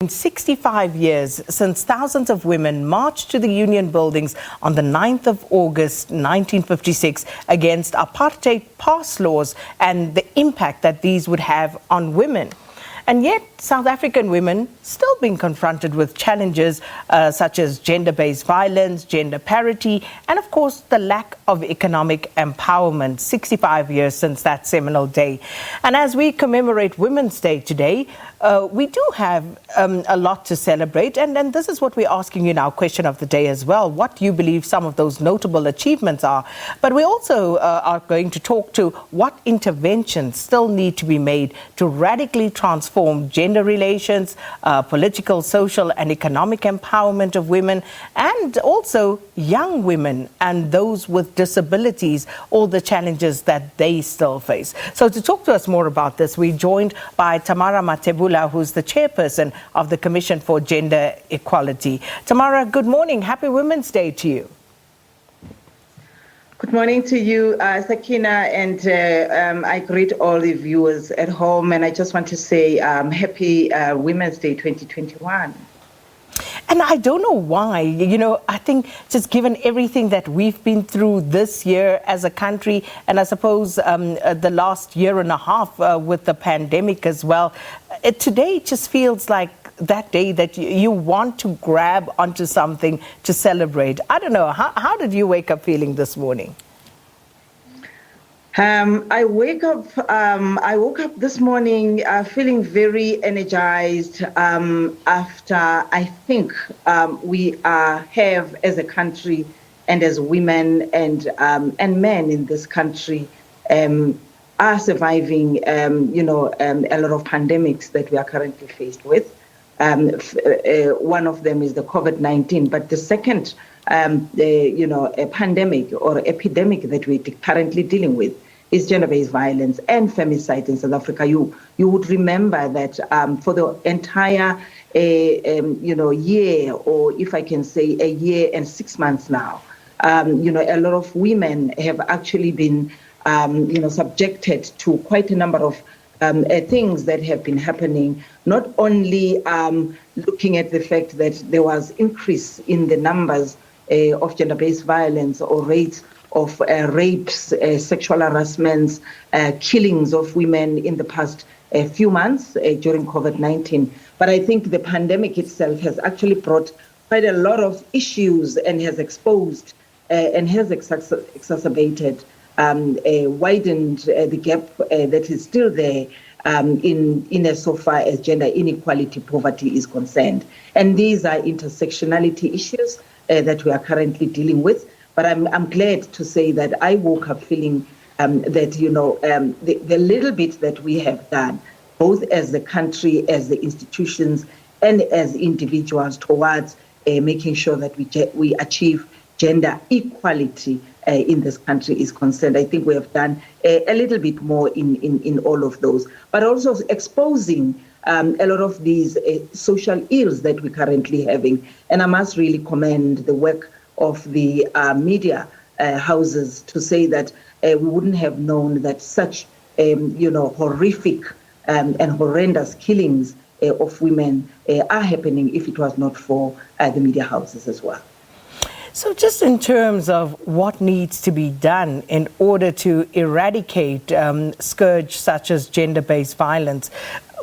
65 years since thousands of women marched to the Union buildings on the 9th of August 1956 against apartheid pass laws and the impact that these would have on women. And yet, South African women still being confronted with challenges such as gender-based violence, gender parity, and of course, the lack of economic empowerment 65 years since that seminal day. And as we commemorate Women's Day today, we do have a lot to celebrate. And this is what we're asking you now, question of the day as well. What do you believe some of those notable achievements are? But we also are going to talk to what interventions still need to be made to radically transform gender relations, political, social and economic empowerment of women, and also young women and those with disabilities, all the challenges that they still face. So to talk to us more about this, we're joined by Tamara Mathebula, who's the chairperson of the Commission for Gender Equality. Tamara, good morning. Happy Women's Day to you. Good morning to you, Sakina, and I greet all the viewers at home, and I just want to say happy Women's Day 2021. And I don't know why, you know, I think just given everything that we've been through this year as a country, and I suppose the last year and a half with the pandemic as well, today just feels like that day that you want to grab onto something to celebrate. I don't know, how did you wake up feeling this morning? I woke up this morning feeling very energized after I think we have as a country and as women and men in this country are surviving a lot of pandemics that we are currently faced with. One of them is the COVID-19, but the second, a pandemic or epidemic that we're currently dealing with is gender-based violence and femicide in South Africa. You would remember that for the entire, year, or if I can say a year and 6 months now, a lot of women have actually been, subjected to quite a number of things that have been happening, not only looking at the fact that there was increase in the numbers of gender-based violence or rates of rapes, sexual harassments, killings of women in the past few months during COVID-19. But I think the pandemic itself has actually brought quite a lot of issues and has exposed and has exacerbated widened the gap that is still there in as so far as gender inequality, poverty is concerned. And these are intersectionality issues that we are currently dealing with. But I'm glad to say that I woke up feeling that, the little bit that we have done, both as the country, as the institutions, and as individuals towards making sure that we achieve gender equality in this country is concerned. I think we have done a little bit more in all of those, but also exposing a lot of these social ills that we're currently having. And I must really commend the work of the media houses to say that we wouldn't have known that such, horrific and horrendous killings of women are happening if it was not for the media houses as well. So just in terms of what needs to be done in order to eradicate scourge such as gender-based violence,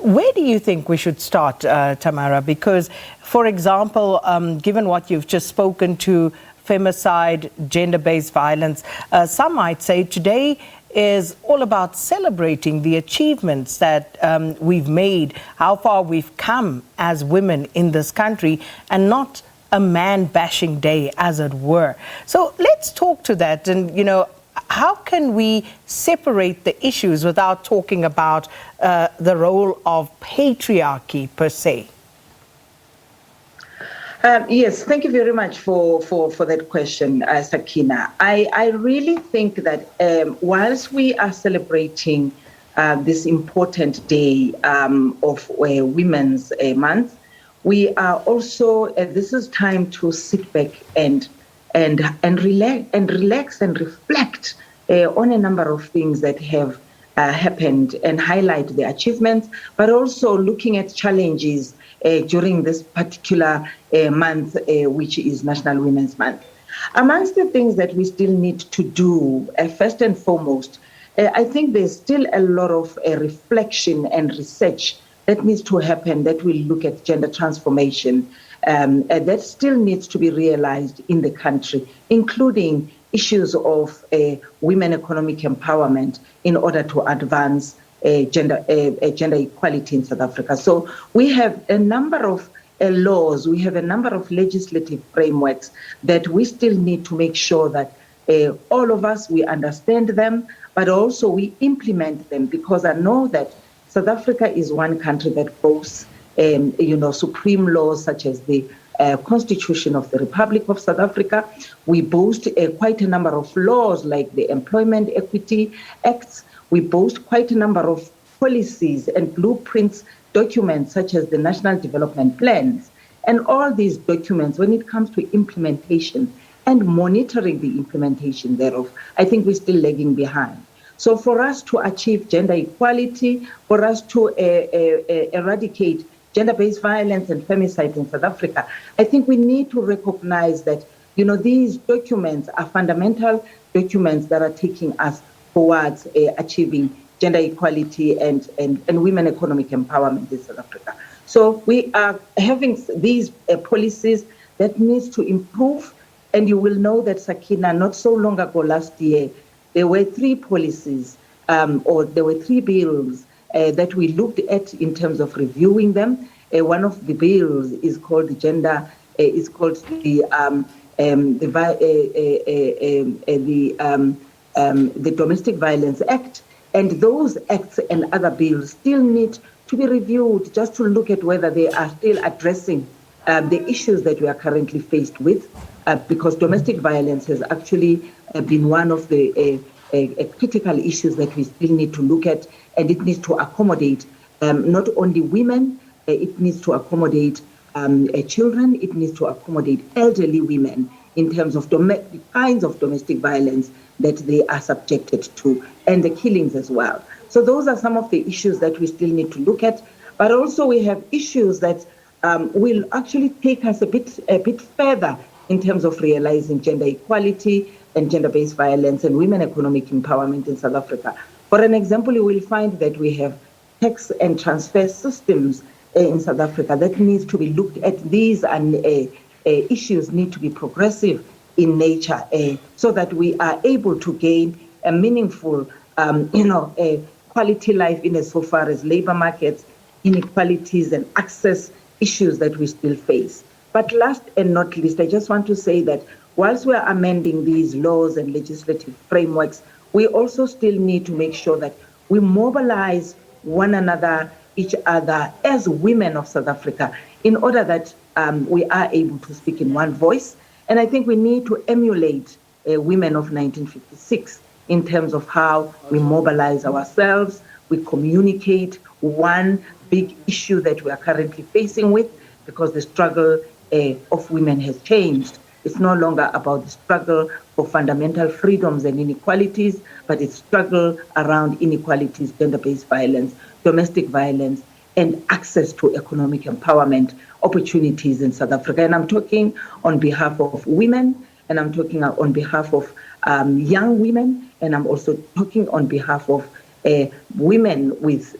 where do you think we should start, Tamara? Because, for example, given what you've just spoken to, femicide, gender-based violence, some might say today is all about celebrating the achievements that we've made, how far we've come as women in this country, and not a man-bashing day, as it were. So let's talk to that. And, how can we separate the issues without talking about the role of patriarchy per se? Yes, thank you very much for that question, Sakina. I really think that whilst we are celebrating this important day of Women's Month, we are also, this is time to sit back and relax and reflect on a number of things that have happened and highlight the achievements, but also looking at challenges during this particular month, which is National Women's Month. Amongst the things that we still need to do, first and foremost, I think there's still a lot of reflection and research that needs to happen that will look at gender transformation that still needs to be realized in the country, including issues of women economic empowerment in order to advance gender equality in South Africa. So we have a number of laws, we have a number of legislative frameworks that we still need to make sure that all of us, we understand them, but also we implement them, because I know that South Africa is one country that boasts supreme laws such as the Constitution of the Republic of South Africa. We boast quite a number of laws like the Employment Equity Acts. We boast quite a number of policies and blueprints documents such as the National Development Plans. And all these documents, when it comes to implementation and monitoring the implementation thereof, I think we're still lagging behind. So for us to achieve gender equality, for us to eradicate gender-based violence and femicide in South Africa, I think we need to recognize that, these documents are fundamental documents that are taking us towards achieving gender equality and women economic empowerment in South Africa. So we are having these policies that needs to improve. And you will know that, Sakina, not so long ago last year, there were 3 policies or there were 3 bills that we looked at in terms of reviewing them. One of the bills is called the Domestic Violence Act, and those acts and other bills still need to be reviewed just to look at whether they are still addressing the issues that we are currently faced with, because domestic violence has actually been one of the critical issues that we still need to look at, and it needs to accommodate not only women, it needs to accommodate children, it needs to accommodate elderly women in terms of the kinds of domestic violence that they are subjected to, and the killings as well. So those are some of the issues that we still need to look at, but also we have issues that will actually take us a bit further in terms of realizing gender equality and gender-based violence and women economic empowerment in South Africa. For an example, you will find that we have tax and transfer systems in South Africa that needs to be looked at. These issues need to be progressive in nature, so that we are able to gain a meaningful, quality life in as so far as labor markets, inequalities and access issues that we still face. But last and not least, I just want to say that whilst we are amending these laws and legislative frameworks, we also still need to make sure that we mobilize one another, each other as women of South Africa, in order that we are able to speak in one voice. And I think we need to emulate women of 1956 in terms of how we mobilize ourselves, we communicate one big issue that we are currently facing with, because the struggle of women has changed. It's no longer about the struggle for fundamental freedoms and inequalities, but it's struggle around inequalities, gender-based violence, domestic violence, and access to economic empowerment opportunities in South Africa. And I'm talking on behalf of women, and I'm talking on behalf of young women, and I'm also talking on behalf of women with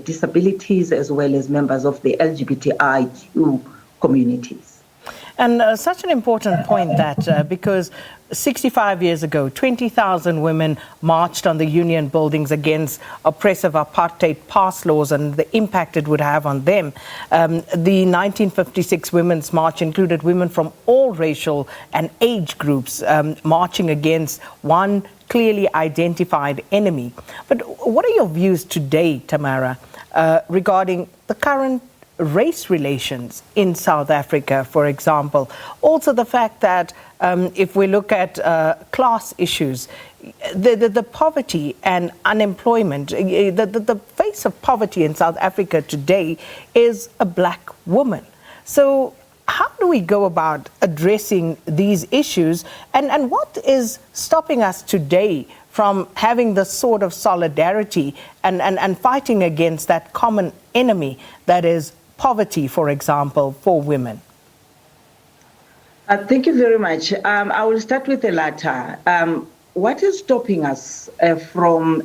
disabilities, as well as members of the LGBTIQ communities. And such an important point that because 65 years ago, 20,000 women marched on the union buildings against oppressive apartheid pass laws and the impact it would have on them. The 1956 Women's March included women from all racial and age groups marching against one clearly identified enemy. But what are your views today, Tamara, regarding the current race relations in South Africa, for example? Also the fact that if we look at class issues, the poverty and unemployment, the face of poverty in South Africa today is a black woman. So how do we go about addressing these issues, and what is stopping us today from having this sort of solidarity and fighting against that common enemy that is poverty, for example, for women? Thank you very much. I will start with the latter. What is stopping us from,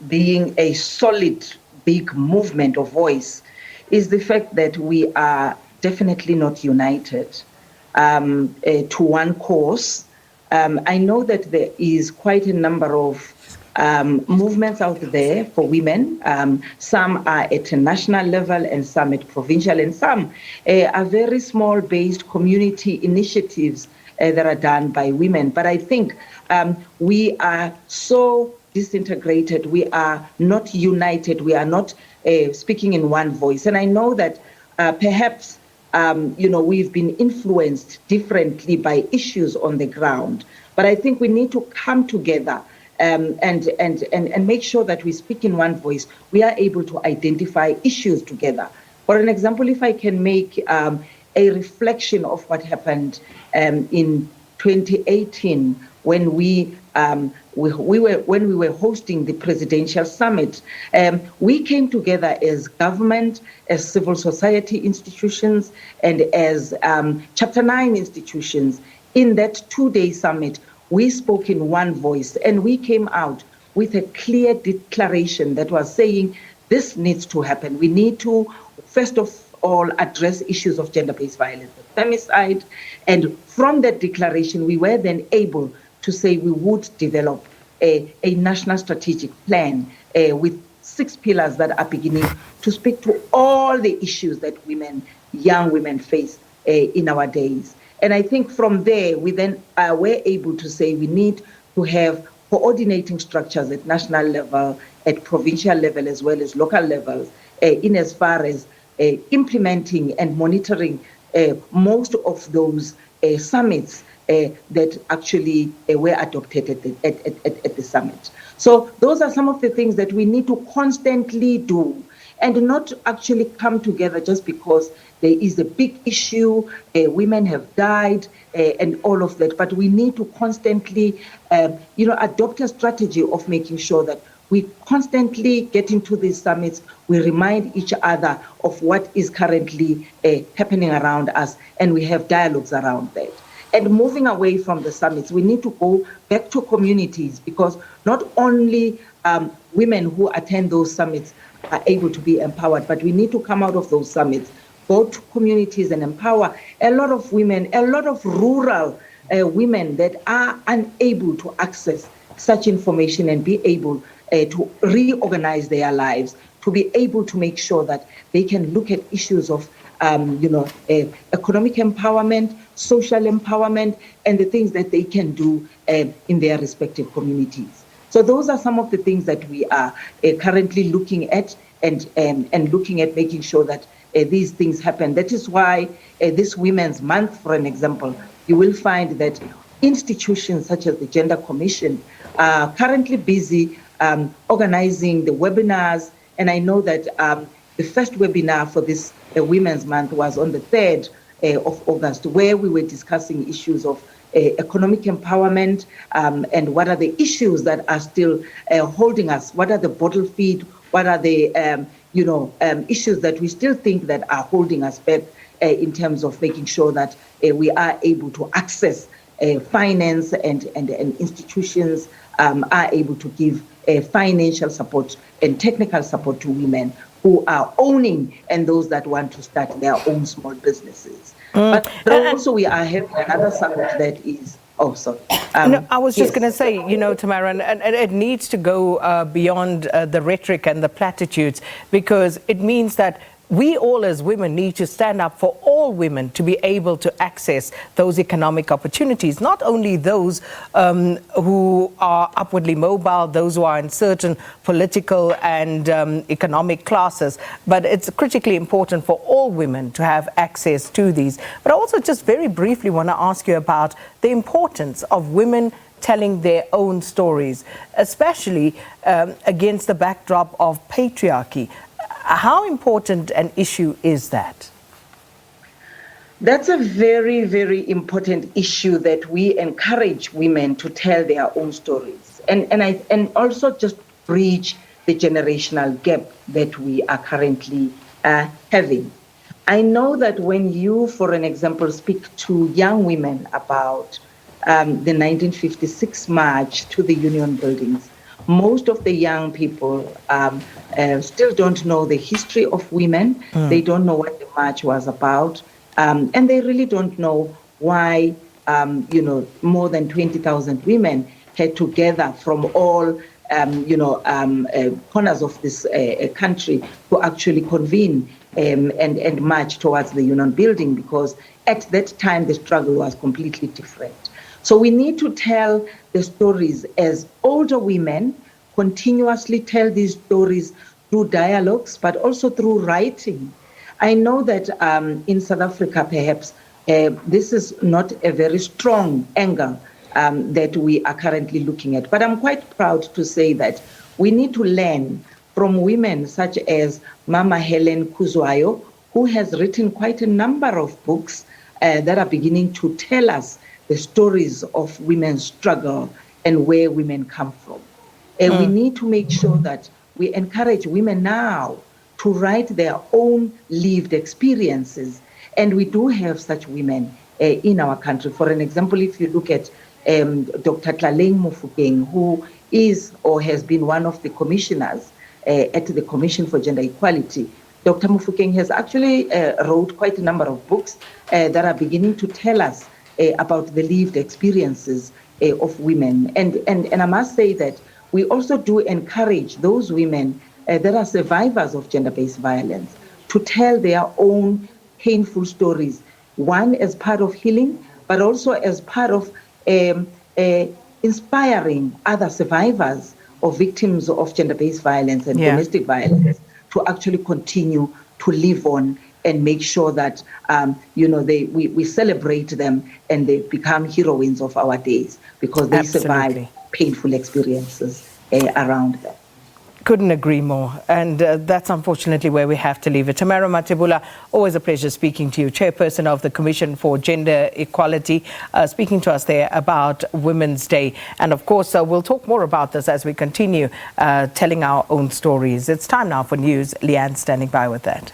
being a solid, big movement of voice is the fact that we are definitely not united to one cause. I know that there is quite a number of movements out there for women. Some are at a national level and some at provincial, and some are very small based community initiatives that are done by women. But I think we are so disintegrated, we are not united, we are not speaking in one voice. And I know that perhaps we've been influenced differently by issues on the ground. But I think we need to come together and make sure that we speak in one voice. We are able to identify issues together. For an example, if I can make a reflection of what happened in 2018 when we were hosting the presidential summit, we came together as government, as civil society institutions, and as Chapter 9 institutions. In that 2-day summit, we spoke in one voice, and we came out with a clear declaration that was saying this needs to happen. We need to, first of all, address issues of gender-based violence and femicide. And from that declaration, we were then able to say we would develop a national strategic plan with 6 pillars that are beginning to speak to all the issues that young women face in our days. And I think from there, we then were able to say we need to have coordinating structures at national level, at provincial level, as well as local levels, in as far as implementing and monitoring most of those summits that actually were adopted at the summit. So those are some of the things that we need to constantly do, and not actually come together just because there is a big issue, women have died, and all of that. But we need to constantly, adopt a strategy of making sure that we constantly get into these summits, we remind each other of what is currently happening around us, and we have dialogues around that. And moving away from the summits, we need to go back to communities, because not only women who attend those summits are able to be empowered, but we need to come out of those summits, go to communities and empower a lot of women, a lot of rural women that are unable to access such information and be able to reorganize their lives, to be able to make sure that they can look at issues of economic empowerment, social empowerment, and the things that they can do in their respective communities. So those are some of the things that we are currently looking at and looking at making sure that these things happen. That is why this Women's Month, for an example, you will find that institutions such as the Gender Commission are currently busy organizing the webinars. And I know that the first webinar for this Women's Month was on the 3rd of August, where we were discussing issues of economic empowerment and what are the issues that are still holding us, what are the bottle feed, what are the issues that we still think that are holding us back in terms of making sure that we are able to access finance and institutions are able to give financial support and technical support to women who are owning and those that want to start their own small businesses. But also we are having another summit that is, no, I was just going to say, Tamara, and it needs to go beyond the rhetoric and the platitudes, because it means that we all as women need to stand up for all women to be able to access those economic opportunities, not only those who are upwardly mobile, those who are in certain political and economic classes, but it's critically important for all women to have access to these. But I also just very briefly want to ask you about the importance of women telling their own stories, especially against the backdrop of patriarchy. How important an issue is that? That's a very, very important issue, that we encourage women to tell their own stories, and also just bridge the generational gap that we are currently having. I know that when you, for an example, speak to young women about the 1956 march to the Union buildings, most of the young people still don't know the history of women. They don't know what the march was about. And they really don't know why, more than 20,000 women had to gather from all, corners of this country to actually convene and march towards the Union building, because at that time the struggle was completely different. So we need to tell the stories as older women, continuously tell these stories through dialogues, but also through writing. I know that in South Africa, perhaps, this is not a very strong angle that we are currently looking at. But I'm quite proud to say that we need to learn from women such as Mama Helen Kuzwayo, who has written quite a number of books that are beginning to tell us the stories of women's struggle and where women come from. We need to make sure that we encourage women now to write their own lived experiences. And we do have such women in our country. For an example, if you look at Dr. Tlaleng Mofokeng, who is or has been one of the commissioners at the Commission for Gender Equality, Dr. Mofokeng has actually wrote quite a number of books that are beginning to tell us about the lived experiences of women. And I must say that we also do encourage those women that are survivors of gender-based violence to tell their own painful stories, one as part of healing, but also as part of inspiring other survivors or victims of gender-based violence and domestic violence to actually continue to live on and make sure that we celebrate them and they become heroines of our days, because they survive painful experiences around them. Couldn't agree more. And that's unfortunately where we have to leave it. Tamara Mathebula, always a pleasure speaking to you, Chairperson of the Commission for Gender Equality, speaking to us there about Women's Day. And of course, we'll talk more about this as we continue telling our own stories. It's time now for news. Leanne standing by with that.